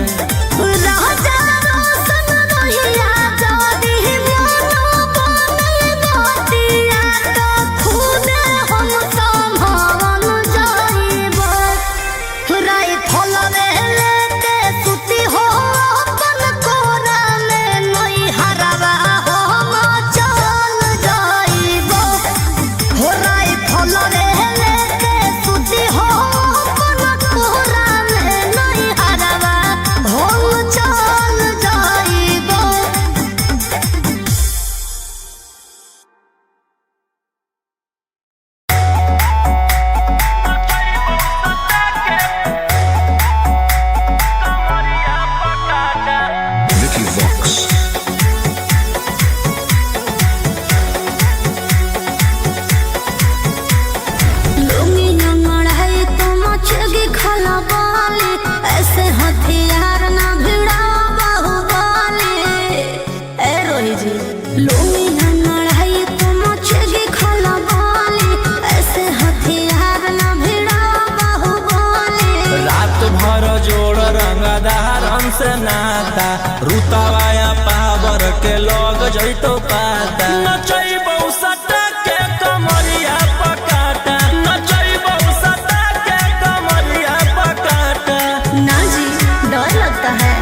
से नाता रुतवाया पावर के लोग जइतो पाता नचैबौ सटा के कमरिया पकाटा नचैबौ सटा के कमरिया पकाटा ना जी डर लगता है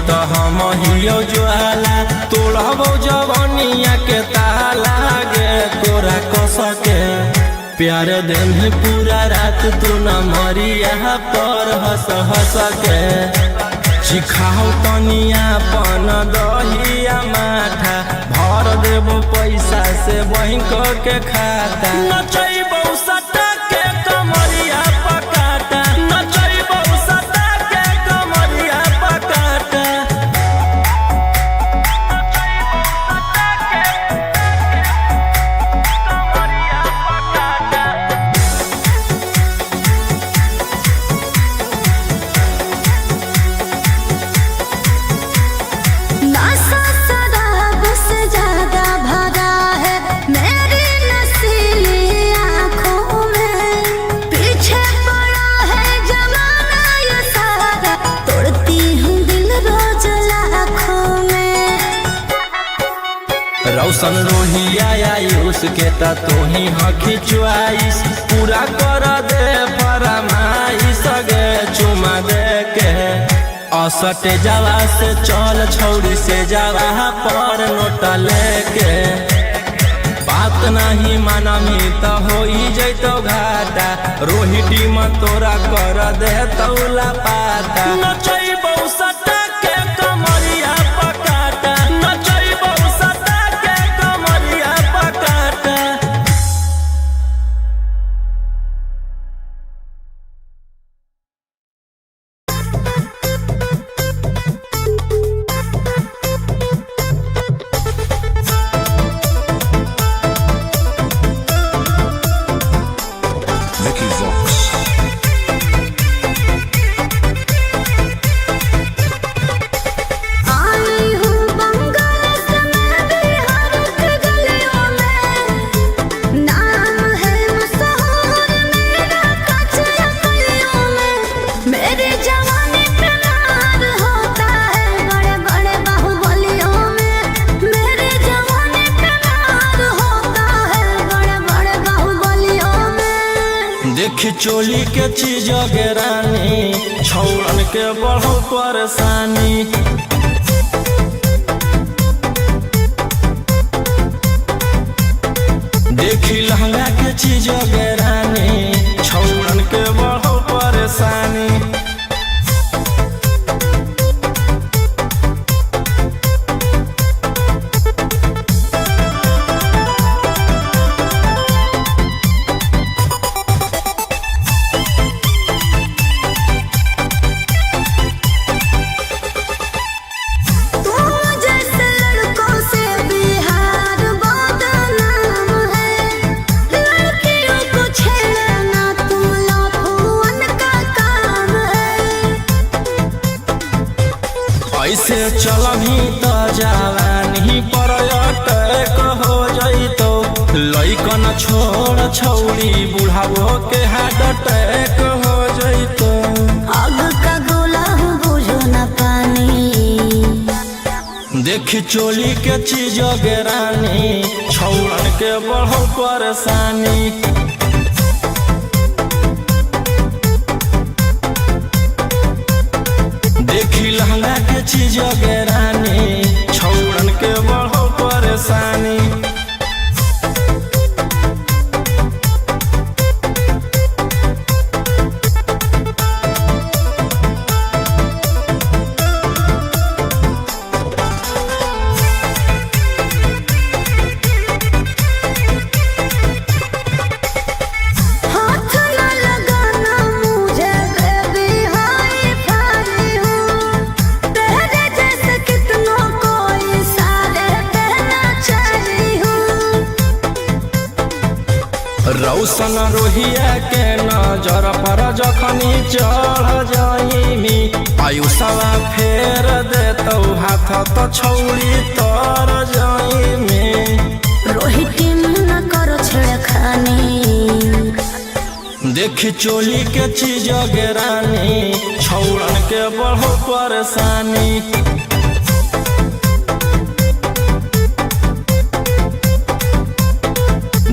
तो हम हियो ज्वाला तोड़बो जवनिया के ताला गे तोरा कसके प्यार दिन पूरा रात तू न मरिया पर हंस हंस के सिखाओ तनिया पन दहिया माथा भर देबो पैसा से बैंक के खाता नचैबौ सटा के कमरिया पकाटा नचैबौ सटा के कमरिया पकाटा ज्यादा भरा है मेरी नसीली आँख रौशन रोहिया आयुष के ता तू ही हखी चुआइस पूरा कर दे फरमाइश गे चुमा दे के असटे जावा से चल छौड़ी से जावा पर नोट लेके बात नहीं मानमी तो हो जैतो घाटा रोहिटी में तोरा कर दे तौला पाता नचैबौ सटा के कमरिया पकाटा नचैबौ सटा के कमरिया पकाटा। देखी चोली के चीज गे रानी छौड़न के बढ़ो परेशानी देखी लहंगा के चीज गे रानी छौड़न के बढ़ो परेशानी ऐसे चलही तो जवानी पर अटैक हो जइतो लइकन छोड़ छौड़ी बुढ़ावो के हार्ट अटैक हो जइतो आग का गोला बुझो न पानी देखी चोली के चीज गे रानी छौड़न के बढ़ो परेशानी देखी लहंगा के चीज गे रानी छौड़न के बढ़ो परेशानी रौशन रोहिया के नजर पर जखनी चढ़ जाइमी आयुषवा फेर देतौ हाथ तो छौड़ी तर जाइमी रोहिटी न करो छेड़खानी देखी चोली के चीज गे रानी छौड़न के बढ़ो परेशानी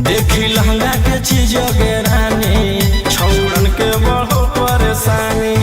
देखी लहंगा के चीज गे रानी छौड़न के बढ़ो परेशानी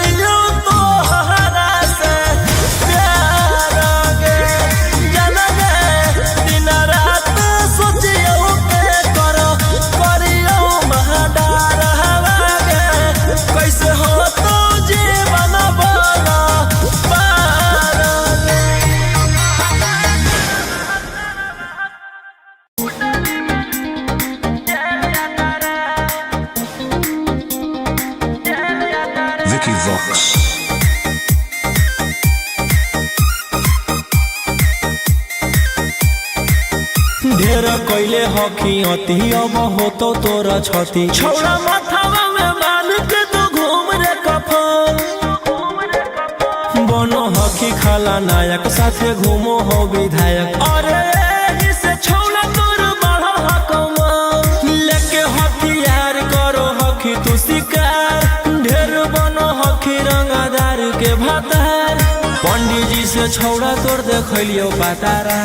करियो तो हरा से प्यार गे जाना गे दिन रात सोचियो के करो करियो महादार हवा गे कैसे हो तो जीवन बोला पार गे Vicky Vox. ढेर कैले हकी अति अब होतो तोरा छती छौड़ा माथावा में बांध के तू घूम रे कफन बनो हकी खाला नायक साथे घूमो हो विधायक अरे एही से छौड़ा तोर बढ़ल हकमा लेके हथियार करो हकी तू शिकार ढेर बनो हकी रंगादार के भातार पंडित जी से छौड़ा तोर देखलियो पातारा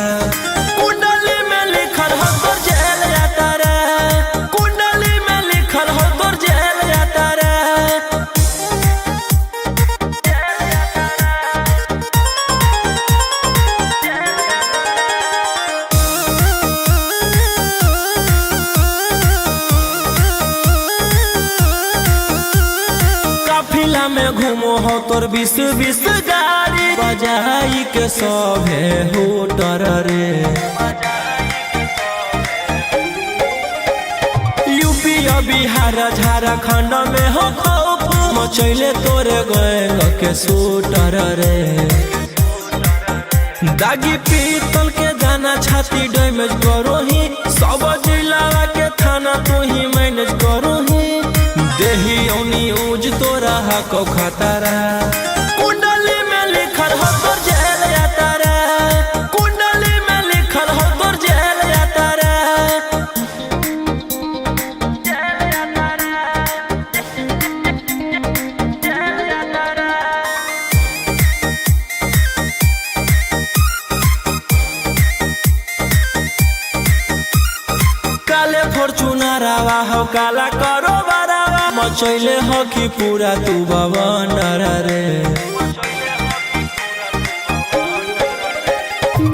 कुंडली में लिखल हो तोर जेल जाता रे कुंडली में लिखल हो तोर जेल जाता रे काफिला में घूमो हो तोर 20 गाड़ी बजाई के सभे होटर रे यूपी बिहार झारखंड में हो खौफ मचैले तोरे गैंग के शूटर रे दागी पीतल के दाना छाती डैमेज करो ही सब जिला के थाना तू ही मैनेज करो ही देही औनी ऊज तोरा हको खतरा कुंडली में लिखल हो तोर जेल जाता रे कुंडली में लिखल हो तोर जेल जाता रे काले फॉर्चूनरवा हो काला करो बरावा मचैले हो कि पूरा तू बवंडर रे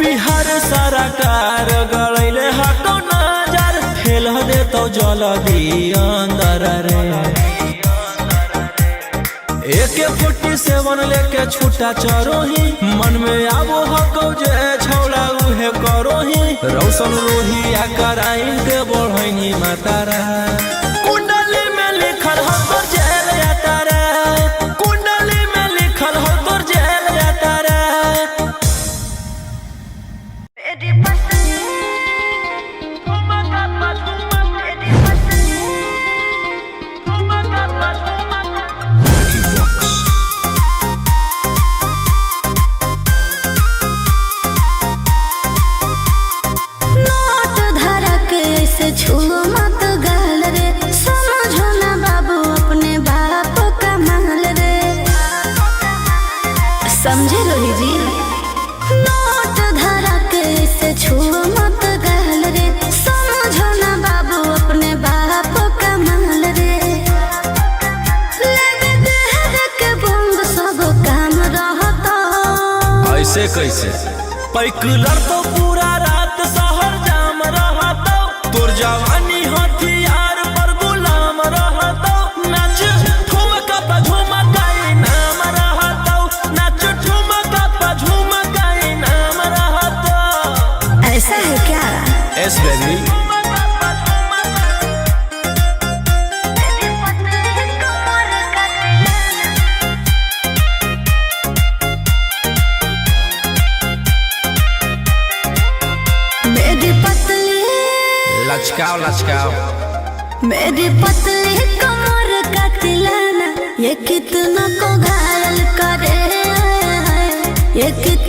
बिहार सरकार गलैले हको नजर फेल दे तो जल्दी अंदर रे AK-47 लेके छूटा चरोही मन में आबो हको जे छौड़ा उहे करोही रौशन रोहिया कराइन के बढ़ैनी मातारा कुंडली में लिखल हो तोर जेल जाता रे कुंडली में लिखल हो तोर जेल जाता रे Vicky Vox. नोट धरा के से छुओ मत गाल रे समझो ना बाबू अपने बाप का माल रे समझे रोही जी नोट धरा के से छुओ मत गाल रे समझो ना बाबू अपने बाप का माल रे लेके देह के बंग सब काम रहता ऐसे कैसे पैकुलर तो पूरा रात शहर जाम रहता तोर जवानी हथियार पर गुलाम रहता नाच ठुमका पे झुमकाई नाम रहता नाच ठुमका पे झुमकाई नाम रहता ऐसा है क्या एस बेबी मेरी पतली लचकाओ लचकाओ मेरी पतली कमर का तिलाना ये कितना को घायल करे ये कितना